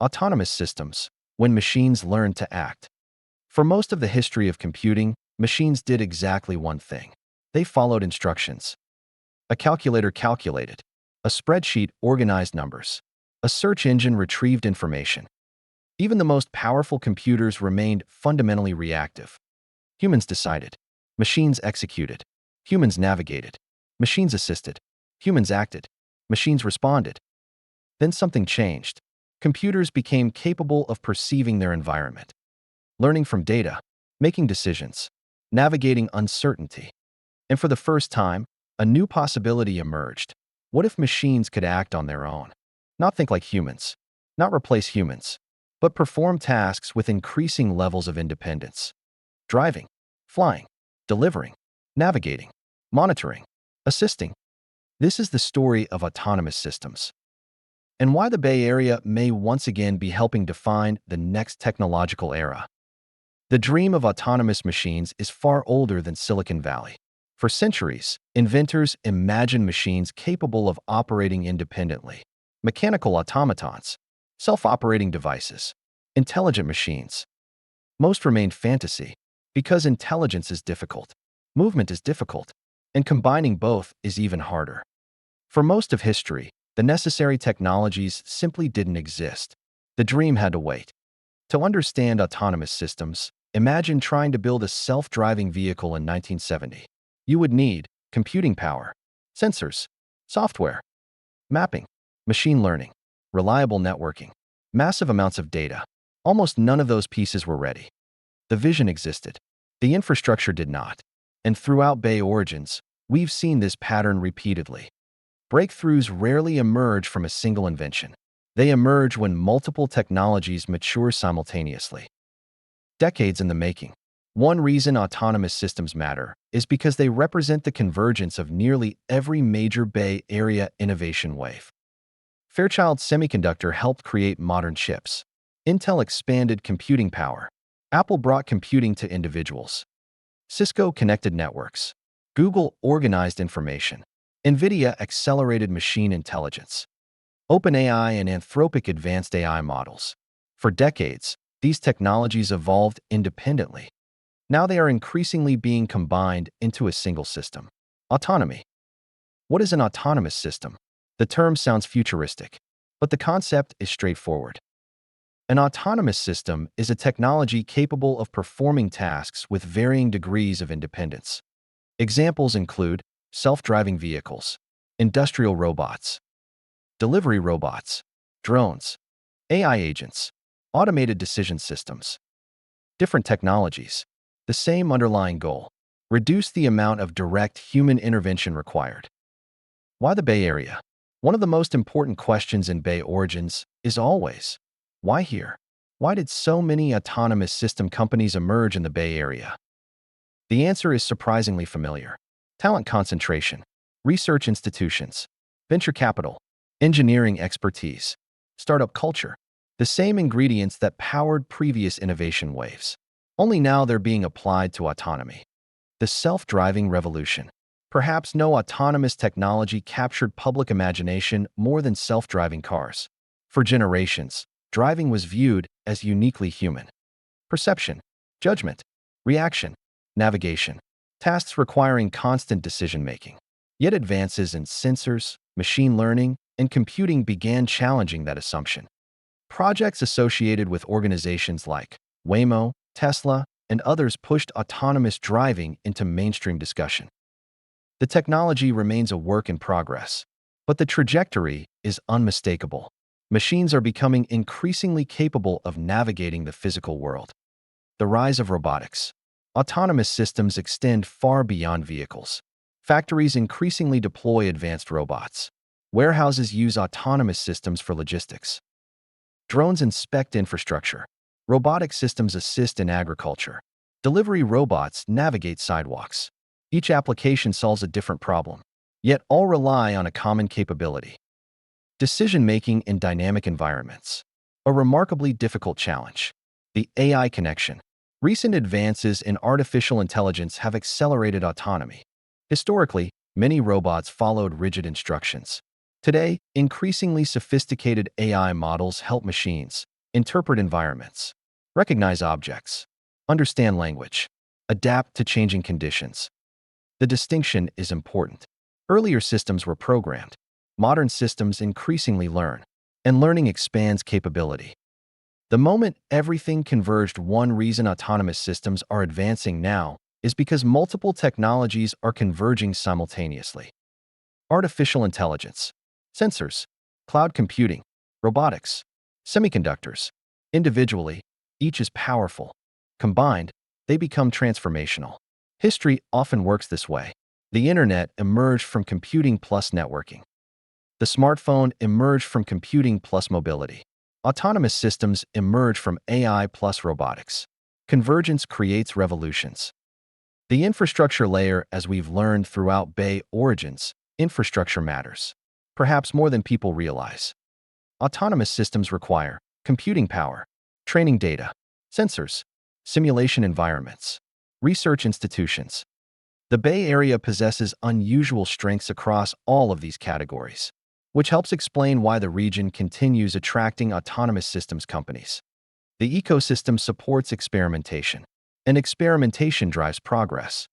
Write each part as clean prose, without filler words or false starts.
Autonomous systems, when machines learn to act. For most of the history of computing, machines did exactly one thing. They followed instructions. A calculator calculated. A spreadsheet organized numbers. A search engine retrieved information. Even the most powerful computers remained fundamentally reactive. Humans decided. Machines executed. Humans navigated. Machines assisted. Humans acted. Machines responded. Then something changed. Computers became capable of perceiving their environment, learning from data, making decisions, navigating uncertainty. And for the first time, a new possibility emerged. What if machines could act on their own? Not think like humans, not replace humans, but perform tasks with increasing levels of independence. Driving, flying, delivering, navigating, monitoring, assisting. This is the story of autonomous systems, and why the Bay Area may once again be helping define the next technological era. The dream of autonomous machines is far older than Silicon Valley. For centuries, inventors imagined machines capable of operating independently. Mechanical automatons, self-operating devices, intelligent machines. Most remained fantasy because intelligence is difficult, movement is difficult, and combining both is even harder. For most of history, the necessary technologies simply didn't exist. The dream had to wait. To understand autonomous systems, imagine trying to build a self-driving vehicle in 1970. You would need computing power, sensors, software, mapping, machine learning, reliable networking, massive amounts of data. Almost none of those pieces were ready. The vision existed. The infrastructure did not. And throughout Bay origins, we've seen this pattern repeatedly. Breakthroughs rarely emerge from a single invention. They emerge when multiple technologies mature simultaneously. Decades in the making. One reason autonomous systems matter is because they represent the convergence of nearly every major Bay Area innovation wave. Fairchild Semiconductor helped create modern chips. Intel expanded computing power. Apple brought computing to individuals. Cisco connected networks. Google organized information. NVIDIA accelerated machine intelligence. OpenAI and Anthropic advanced AI models. For decades, these technologies evolved independently. Now they are increasingly being combined into a single system. Autonomy. What is an autonomous system? The term sounds futuristic, but the concept is straightforward. An autonomous system is a technology capable of performing tasks with varying degrees of independence. Examples include self-driving vehicles, industrial robots, delivery robots, drones, AI agents, automated decision systems. Different technologies. The same underlying goal. Reduce the amount of direct human intervention required. Why the Bay Area? One of the most important questions in Bay origins is always, why here? Why did so many autonomous system companies emerge in the Bay Area? The answer is surprisingly familiar. Talent concentration, research institutions, venture capital, engineering expertise, startup culture. The same ingredients that powered previous innovation waves. Only now they're being applied to autonomy. The self-driving revolution. Perhaps no autonomous technology captured public imagination more than self-driving cars. For generations, driving was viewed as uniquely human. Perception, judgment, reaction, navigation. Tasks requiring constant decision-making. Yet advances in sensors, machine learning, and computing began challenging that assumption. Projects associated with organizations like Waymo, Tesla, and others pushed autonomous driving into mainstream discussion. The technology remains a work in progress, but the trajectory is unmistakable. Machines are becoming increasingly capable of navigating the physical world. The rise of robotics. Autonomous systems extend far beyond vehicles. Factories increasingly deploy advanced robots. Warehouses use autonomous systems for logistics. Drones inspect infrastructure. Robotic systems assist in agriculture. Delivery robots navigate sidewalks. Each application solves a different problem, yet all rely on a common capability. Decision-making in dynamic environments. A remarkably difficult challenge. The AI connection. Recent advances in artificial intelligence have accelerated autonomy. Historically, many robots followed rigid instructions. Today, increasingly sophisticated AI models help machines, interpret environments, recognize objects, understand language, adapt to changing conditions. The distinction is important. Earlier systems were programmed. Modern systems increasingly learn, and learning expands capability. The moment everything converged, one reason autonomous systems are advancing now is because multiple technologies are converging simultaneously. Artificial intelligence, sensors, cloud computing, robotics, semiconductors. Individually, each is powerful. Combined, they become transformational. History often works this way. The internet emerged from computing plus networking. The smartphone emerged from computing plus mobility. Autonomous systems emerge from AI plus robotics. Convergence creates revolutions. The infrastructure layer, as we've learned throughout Bay Origins, infrastructure matters, perhaps more than people realize. Autonomous systems require computing power, training data, sensors, simulation environments, research institutions. The Bay Area possesses unusual strengths across all of these categories, which helps explain why the region continues attracting autonomous systems companies. The ecosystem supports experimentation, and experimentation drives progress.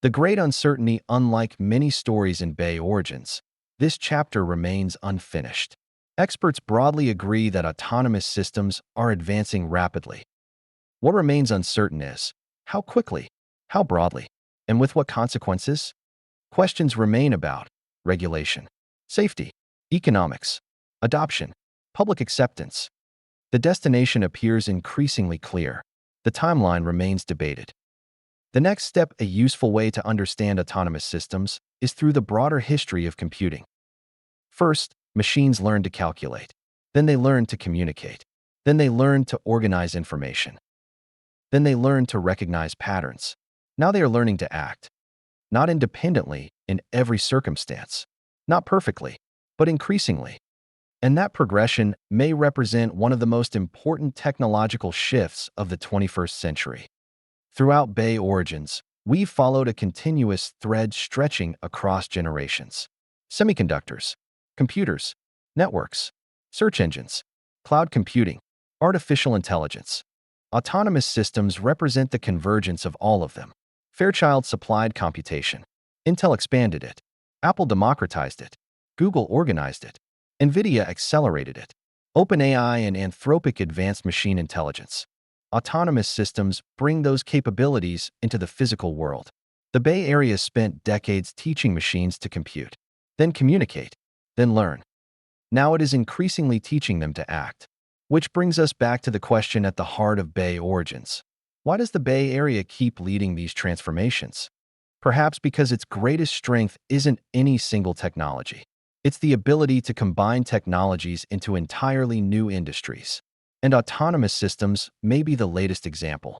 The great uncertainty, unlike many stories in Bay Origins, this chapter remains unfinished. Experts broadly agree that autonomous systems are advancing rapidly. What remains uncertain is how quickly, how broadly, and with what consequences? Questions remain about regulation, safety, economics, adoption, public acceptance. The destination appears increasingly clear. The timeline remains debated. The next step, a useful way to understand autonomous systems, is through the broader history of computing. First, machines learn to calculate. Then they learn to communicate. Then they learn to organize information. Then they learn to recognize patterns. Now they are learning to act. Not independently, in every circumstance. Not perfectly, but increasingly. And that progression may represent one of the most important technological shifts of the 21st century. Throughout Bay Origins, we've followed a continuous thread stretching across generations. Semiconductors, computers, networks, search engines, cloud computing, artificial intelligence. Autonomous systems represent the convergence of all of them. Fairchild supplied computation. Intel expanded it. Apple democratized it. Google organized it. NVIDIA accelerated it. OpenAI and Anthropic advanced machine intelligence. Autonomous systems bring those capabilities into the physical world. The Bay Area spent decades teaching machines to compute, then communicate, then learn. Now it is increasingly teaching them to act. Which brings us back to the question at the heart of Bay Origins. Why does the Bay Area keep leading these transformations? Perhaps because its greatest strength isn't any single technology. It's the ability to combine technologies into entirely new industries. And autonomous systems may be the latest example.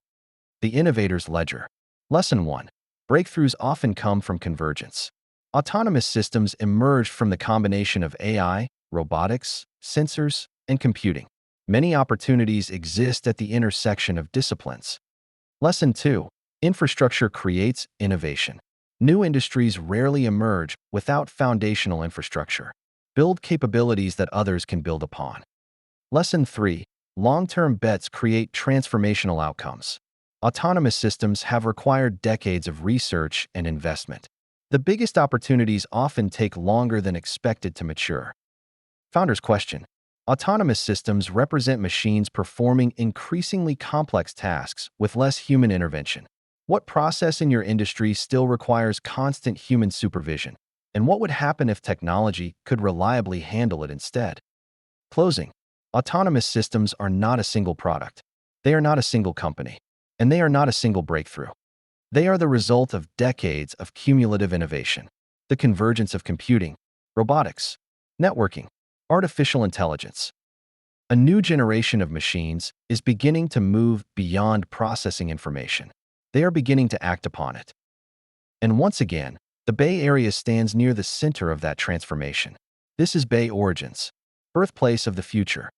The innovator's ledger. Lesson 1. Breakthroughs often come from convergence. Autonomous systems emerged from the combination of AI, robotics, sensors, and computing. Many opportunities exist at the intersection of disciplines. Lesson 2. Infrastructure creates innovation. New industries rarely emerge without foundational infrastructure. Build capabilities that others can build upon. Lesson 3. Long-term bets create transformational outcomes. Autonomous systems have required decades of research and investment. The biggest opportunities often take longer than expected to mature. Founder's question. Autonomous systems represent machines performing increasingly complex tasks with less human intervention. What process in your industry still requires constant human supervision? And what would happen if technology could reliably handle it instead? Closing. Autonomous systems are not a single product. They are not a single company. And they are not a single breakthrough. They are the result of decades of cumulative innovation. The convergence of computing, robotics, networking, artificial intelligence. A new generation of machines is beginning to move beyond processing information. They are beginning to act upon it. And once again, the Bay Area stands near the center of that transformation. This is Bay Origins, birthplace of the future.